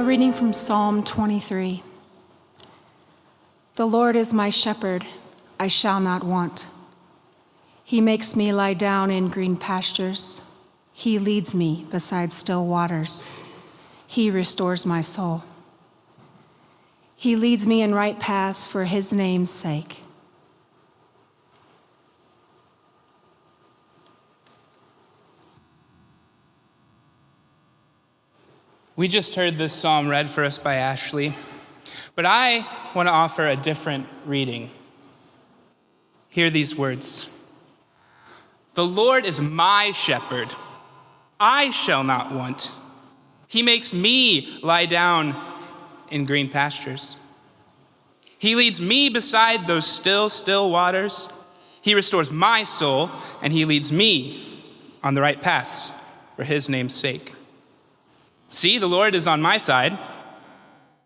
reading from Psalm 23. The Lord is my shepherd, I shall not want. He makes me lie down in green pastures. He leads me beside still waters. He restores my soul. He leads me in right paths for his name's sake. We just heard this psalm read for us by Ashley, but I want to offer a different reading. Hear these words. The Lord is my shepherd. I shall not want. He makes me lie down in green pastures. He leads me beside those still waters. He restores my soul, and he leads me on the right paths for his name's sake. See, the Lord is on my side.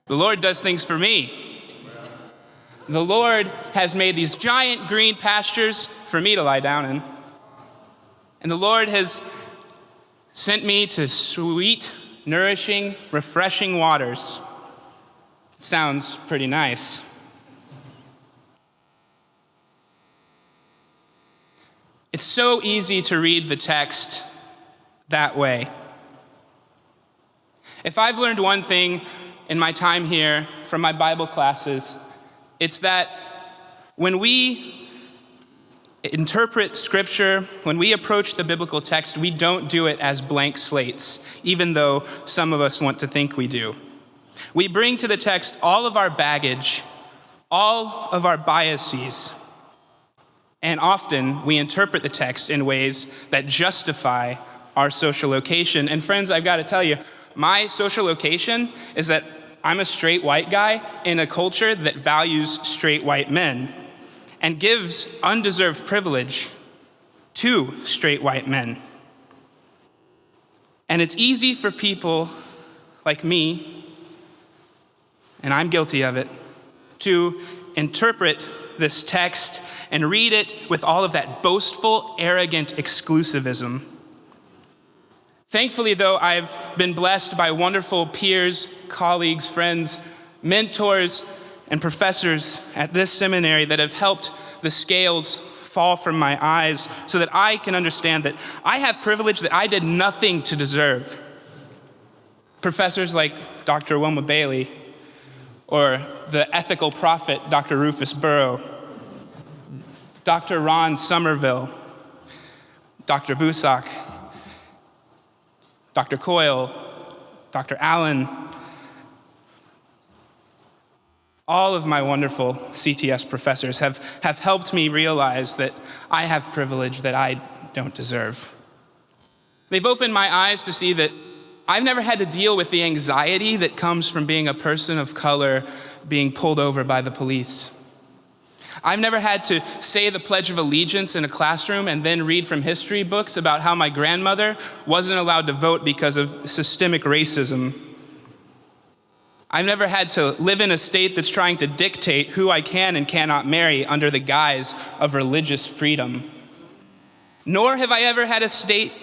The Lord does things for me. The Lord has made these giant green pastures for me to lie down in. And the Lord has sent me to sweet, nourishing, refreshing waters. Sounds pretty nice. It's so easy to read the text that way. If I've learned one thing in my time here from my Bible classes, it's that when we interpret Scripture, when we approach the biblical text, we don't do it as blank slates, even though some of us want to think we do. We bring to the text all of our baggage, all of our biases, and often we interpret the text in ways that justify our social location. And friends, I've got to tell you, my social location is that I'm a straight white guy in a culture that values straight white men and gives undeserved privilege to straight white men. And it's easy for people like me, and I'm guilty of it, to interpret this text and read it with all of that boastful, arrogant exclusivism. Thankfully, though, I've been blessed by wonderful peers, colleagues, friends, mentors, and professors at this seminary that have helped the scales fall from my eyes so that I can understand that I have privilege that I did nothing to deserve. Professors like Dr. Wilma Bailey or the ethical prophet, Dr. Rufus Burrow, Dr. Ron Somerville, Dr. Busak, Dr. Coyle, Dr. Allen, all of my wonderful CTS professors have helped me realize that I have privilege that I don't deserve. They've opened my eyes to see that I've never had to deal with the anxiety that comes from being a person of color being pulled over by the police. I've never had to say the Pledge of Allegiance in a classroom and then read from history books about how my grandmother wasn't allowed to vote because of systemic racism. I've never had to live in a state that's trying to dictate who I can and cannot marry under the guise of religious freedom. Nor have I ever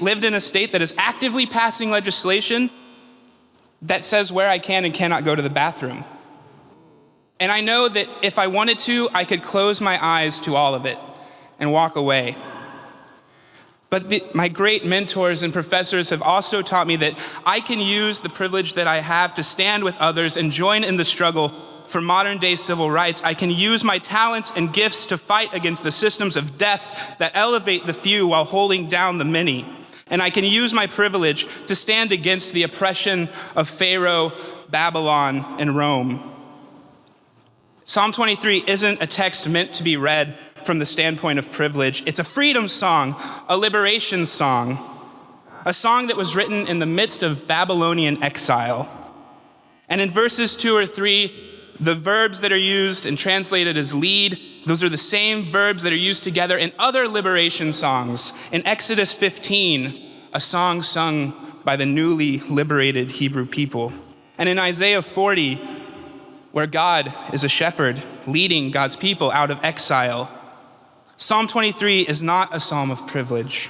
lived in a state that is actively passing legislation that says where I can and cannot go to the bathroom. And I know that if I wanted to, I could close my eyes to all of it and walk away. But my great mentors and professors have also taught me that I can use the privilege that I have to stand with others and join in the struggle for modern day civil rights. I can use my talents and gifts to fight against the systems of death that elevate the few while holding down the many. And I can use my privilege to stand against the oppression of Pharaoh, Babylon, and Rome. Psalm 23 isn't a text meant to be read from the standpoint of privilege. It's a freedom song, a liberation song, a song that was written in the midst of Babylonian exile. And in verses 2 or 3, the verbs that are used and translated as lead, those are the same verbs that are used together in other liberation songs. In Exodus 15, a song sung by the newly liberated Hebrew people. And in Isaiah 40, where God is a shepherd leading God's people out of exile. Psalm 23 is not a psalm of privilege.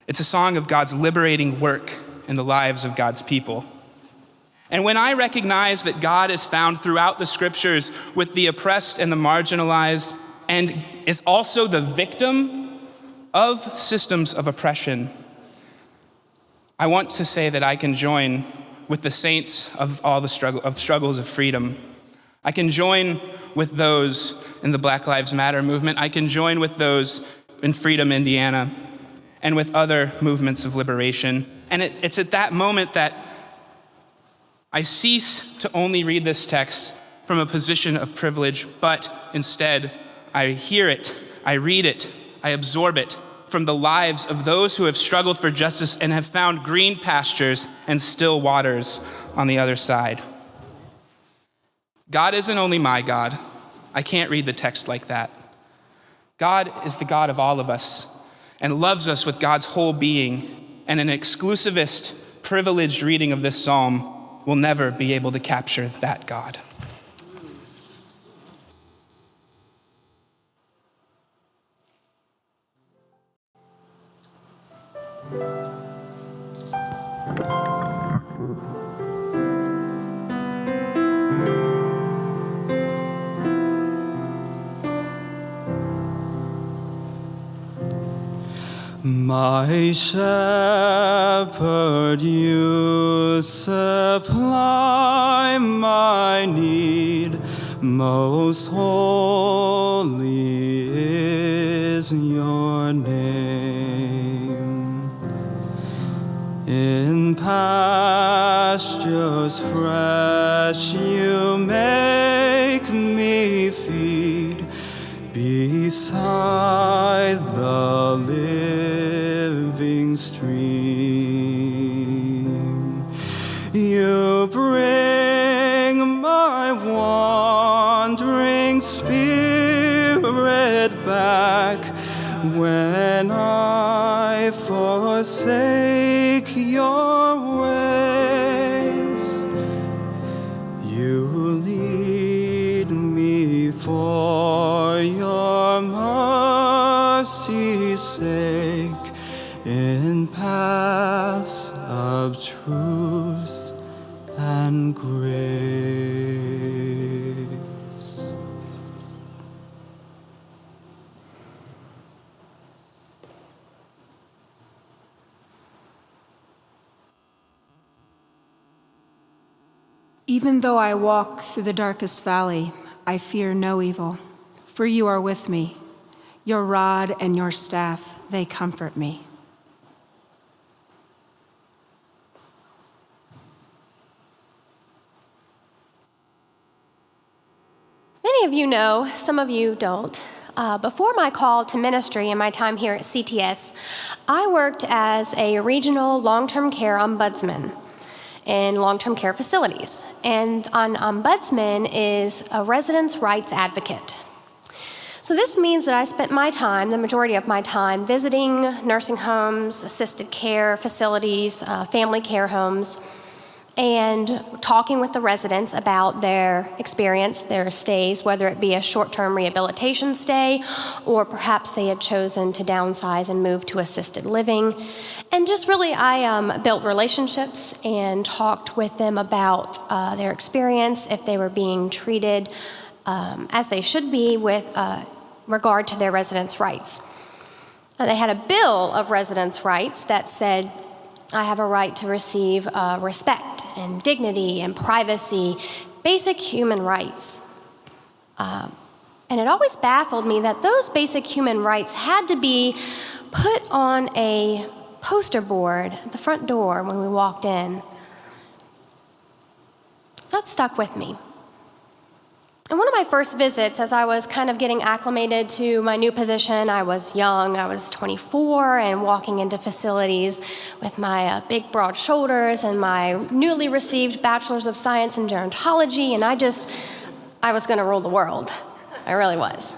It's a song of God's liberating work in the lives of God's people. And when I recognize that God is found throughout the scriptures with the oppressed and the marginalized, and is also the victim of systems of oppression, I want to say that I can join with the saints of all the struggles of freedom. I can join with those in the Black Lives Matter movement. I can join with those in Freedom, Indiana, and with other movements of liberation. And it's at that moment that I cease to only read this text from a position of privilege, but instead I hear it, I read it, I absorb it from the lives of those who have struggled for justice and have found green pastures and still waters on the other side. God isn't only my God. I can't read the text like that. God is the God of all of us and loves us with God's whole being, and an exclusivist, privileged reading of this psalm will never be able to capture that God. My shepherd, you supply my need. Most holy is your name. In pastures fresh you make me feed beside the living stream. You bring my wandering spirit back when I forsake your ways. You lead me for your mercy's sake in paths of truth and grace. Even though I walk through the darkest valley, I fear no evil, for you are with me. Your rod and your staff, they comfort me. Many of you know, some of you don't. Before my call to ministry and my time here at CTS, I worked as a regional long-term care ombudsman in long-term care facilities. And an ombudsman is a residents' rights advocate. So this means that I spent my time, the majority of my time, visiting nursing homes, assisted care facilities, family care homes, and talking with the residents about their experience, their stays, whether it be a short-term rehabilitation stay, or perhaps they had chosen to downsize and move to assisted living. And just really, I built relationships and talked with them about their experience, if they were being treated as they should be with regard to their residents' rights. They had a bill of residents' rights that said, I have a right to receive respect and dignity and privacy, basic human rights. And it always baffled me that those basic human rights had to be put on a poster board at the front door when we walked in. That stuck with me. And one of my first visits, as I was kind of getting acclimated to my new position, I was young, I was 24, and walking into facilities with my big, broad shoulders and my newly received Bachelor's of Science in Gerontology, and I was going to rule the world. I really was.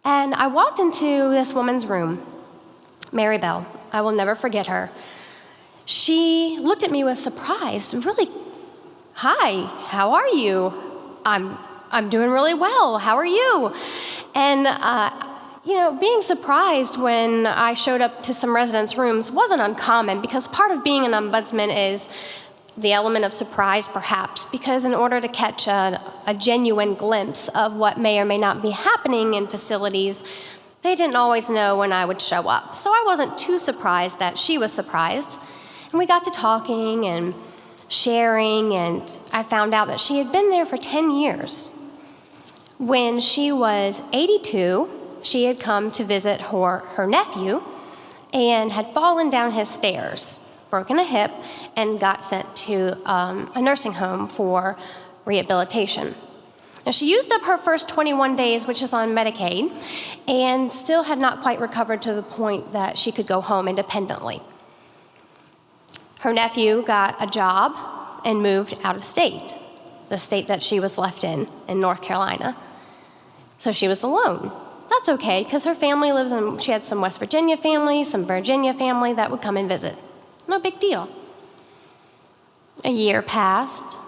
And I walked into this woman's room, Mary Bell. I will never forget her. She looked at me with surprise, really, hi, how are you? I'm doing really well, how are you? And, being surprised when I showed up to some residents' rooms wasn't uncommon, because part of being an ombudsman is The element of surprise, perhaps, because in order to catch a genuine glimpse of what may or may not be happening in facilities, they didn't always know when I would show up. So I wasn't too surprised that she was surprised. And we got to talking and sharing, and I found out that she had been there for 10 years. When she was 82, she had come to visit her nephew and had fallen down his stairs, broken a hip, and got sent to a nursing home for rehabilitation. Now, she used up her first 21 days, which is on Medicaid, and still had not quite recovered to the point that she could go home independently. Her nephew got a job and moved out of state, the state that she was left in North Carolina. So she was alone. That's okay, because her family she had some West Virginia family, some Virginia family that would come and visit. No big deal. A year passed,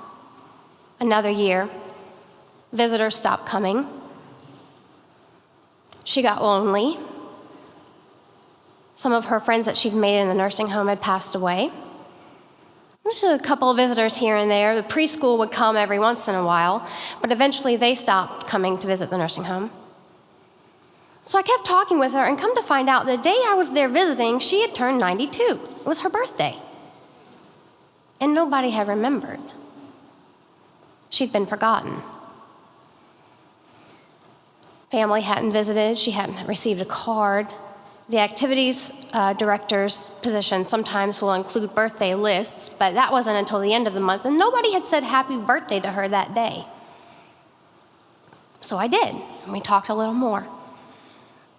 another year. Visitors stopped coming. She got lonely. Some of her friends that she'd made in the nursing home had passed away. Just a couple of visitors here and there. The preschool would come every once in a while, but eventually they stopped coming to visit the nursing home. So I kept talking with her, and come to find out, the day I was there visiting, she had turned 92. It was her birthday. And nobody had remembered. She'd been forgotten. Family hadn't visited. She hadn't received a card. The activities director's position sometimes will include birthday lists, but that wasn't until the end of the month, and nobody had said happy birthday to her that day. So I did, and we talked a little more.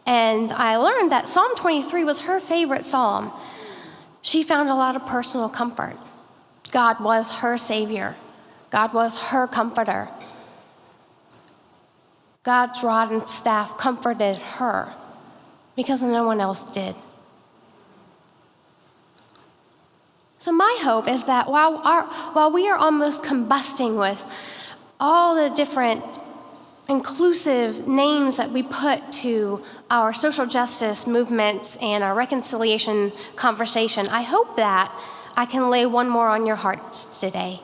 And I learned that Psalm 23 was her favorite psalm. She found a lot of personal comfort. God was her Savior. God was her comforter. God's rod and staff comforted her because no one else did. So my hope is that while we are almost combusting with all the different inclusive names that we put to our social justice movements and our reconciliation conversation, I hope that I can lay one more on your hearts today.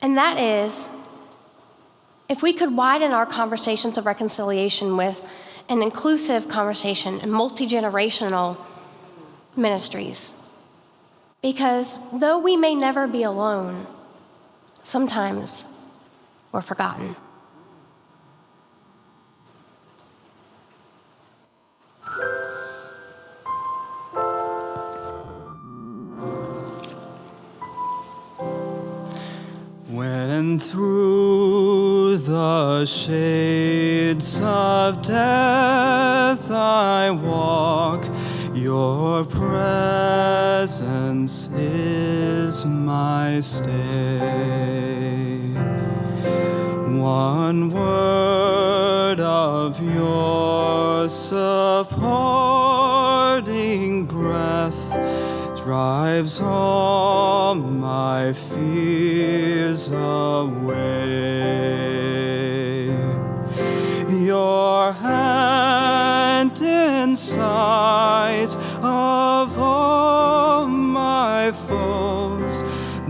And that is, if we could widen our conversations of reconciliation with an inclusive conversation and multi-generational ministries. Because though we may never be alone, sometimes we're forgotten. When through the shades of death I walk, your presence is my stay. One word of your supporting breath drives all my fears away. Your hand in sight of all my foes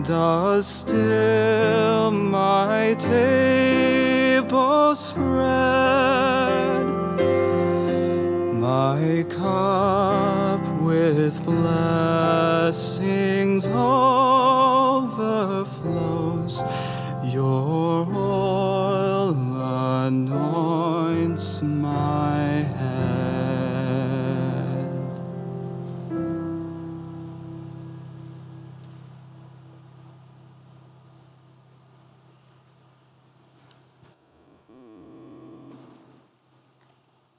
does still my table spread. My cup with blessings overflows. Your oil anoints my head.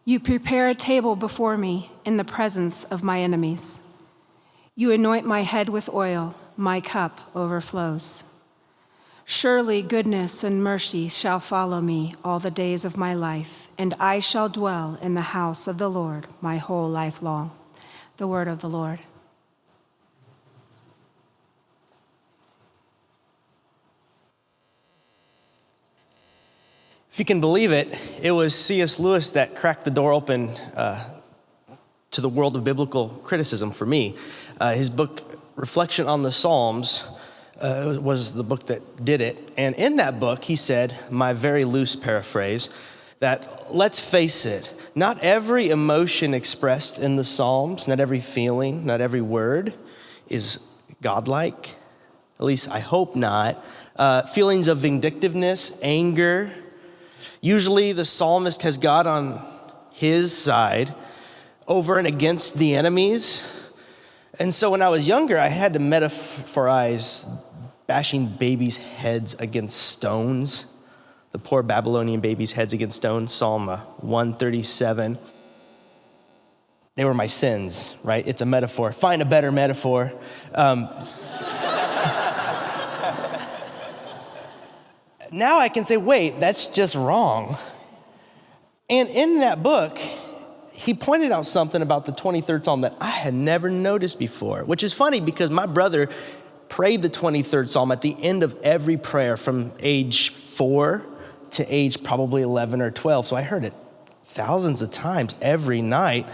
You prepare a table before me in the presence of my enemies. You anoint my head with oil, my cup overflows. Surely goodness and mercy shall follow me all the days of my life, and I shall dwell in the house of the Lord my whole life long. The word of the Lord. If you can believe it, it was C.S. Lewis that cracked the door open to the world of biblical criticism for me. His book, Reflection on the Psalms was the book that did it. And in that book, he said, my very loose paraphrase, that let's face it, not every emotion expressed in the Psalms, not every feeling, not every word is godlike. At least I hope not. Feelings of vindictiveness, anger. Usually the psalmist has God on his side over and against the enemies. And so when I was younger, I had to metaphorize bashing babies' heads against stones. The poor Babylonian babies' heads against stones, Psalm 137. They were my sins, right? It's a metaphor. Find a better metaphor. Now I can say, wait, that's just wrong. And in that book, he pointed out something about the 23rd Psalm that I had never noticed before, which is funny because my brother prayed the 23rd Psalm at the end of every prayer from age 4 to age probably 11 or 12. So I heard it thousands of times every night.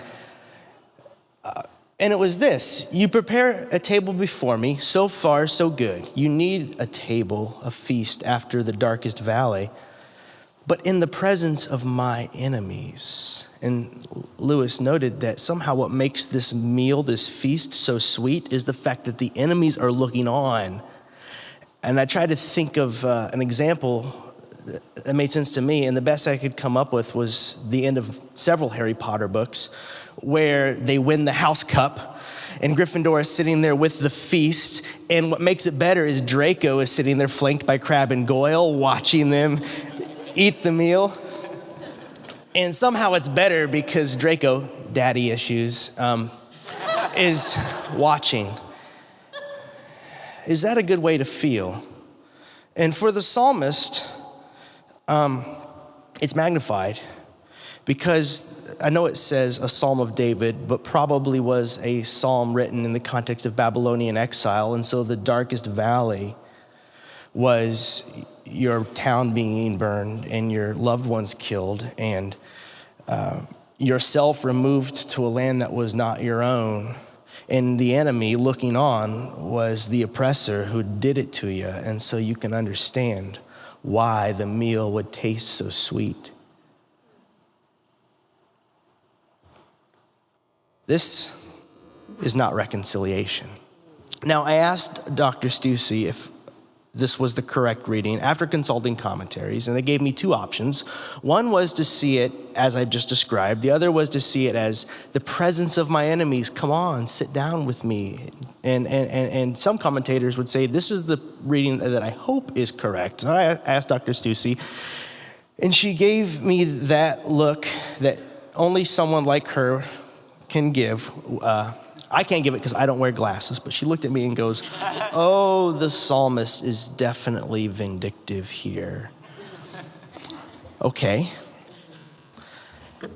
And it was this: you prepare a table before me, so far so good. You need a table, a feast after the darkest valley, but in the presence of my enemies. And Lewis noted that somehow what makes this meal, this feast so sweet is the fact that the enemies are looking on. And I tried to think of an example that made sense to me, and the best I could come up with was the end of several Harry Potter books where they win the house cup and Gryffindor is sitting there with the feast. And what makes it better is Draco is sitting there flanked by Crabbe and Goyle watching them eat the meal. And somehow it's better because Draco, daddy issues, is watching. Is that a good way to feel? And for the psalmist, it's magnified because I know it says a psalm of David, but probably was a psalm written in the context of Babylonian exile. And so the darkest valley was your town being burned and your loved ones killed and yourself removed to a land that was not your own. And the enemy looking on was the oppressor who did it to you. And so you can understand why the meal would taste so sweet. This is not reconciliation. Now, I asked Dr. Stussy if this was the correct reading after consulting commentaries, and they gave me two options. One was to see it as I just described. The other was to see it as the presence of my enemies. Come on, sit down with me. And some commentators would say this is the reading that I hope is correct. So I asked Dr. Stussy, and she gave me that look that only someone like her can give. I can't give it because I don't wear glasses, but she looked at me and goes, oh, the psalmist is definitely vindictive here. Okay.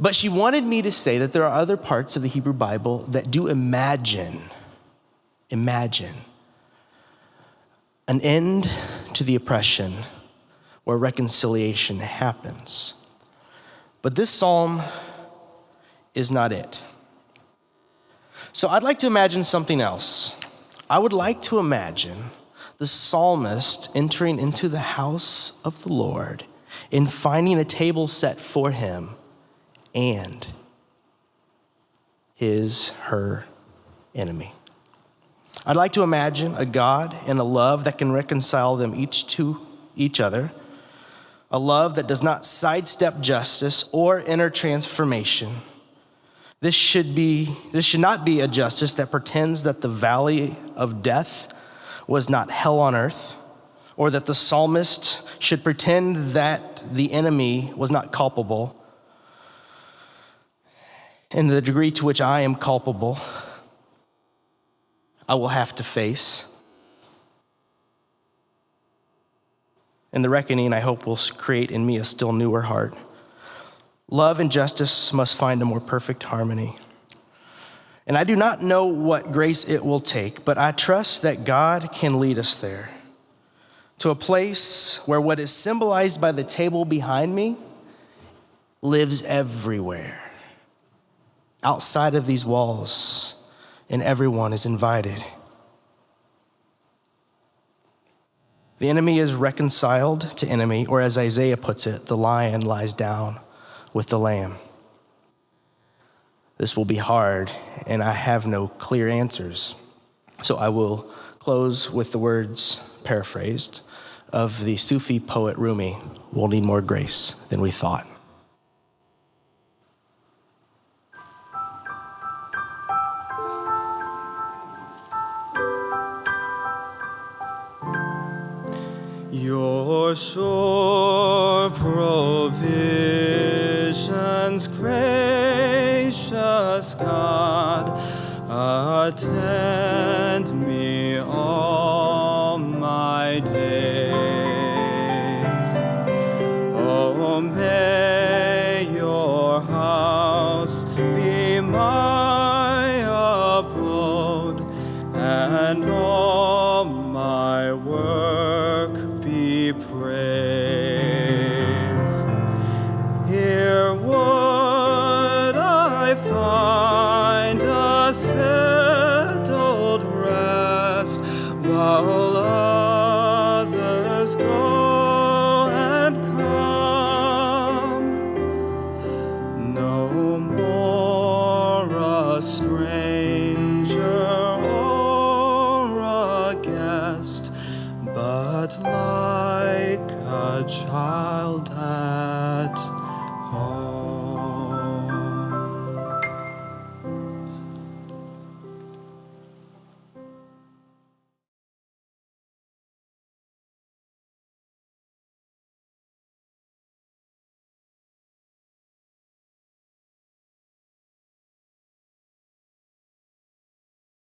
But she wanted me to say that there are other parts of the Hebrew Bible that do imagine an end to the oppression where reconciliation happens. But this psalm is not it. So I'd like to imagine something else. I would like to imagine the psalmist entering into the house of the Lord and finding a table set for him and her enemy. I'd like to imagine a God and a love that can reconcile them each to each other, a love that does not sidestep justice or inner transformation. This should not be a justice that pretends that the valley of death was not hell on earth, or that the psalmist should pretend that the enemy was not culpable. In the degree to which I am culpable, I will have to face. And the reckoning, I hope, will create in me a still newer heart. Love and justice must find a more perfect harmony. And I do not know what grace it will take, but I trust that God can lead us there, to a place where what is symbolized by the table behind me lives everywhere, outside of these walls, and everyone is invited. The enemy is reconciled to enemy, or as Isaiah puts it, the lion lies down with the lamb. This will be hard, and I have no clear answers. So I will close with the words, paraphrased, of the Sufi poet Rumi, "We'll need more grace than we thought." Your sure provisions, gracious God, attend me all my days. Oh, may your house be my abode, and all my work be praise. Here would I find a settled rest, while others go and come. No more a stranger or a guest, but like a child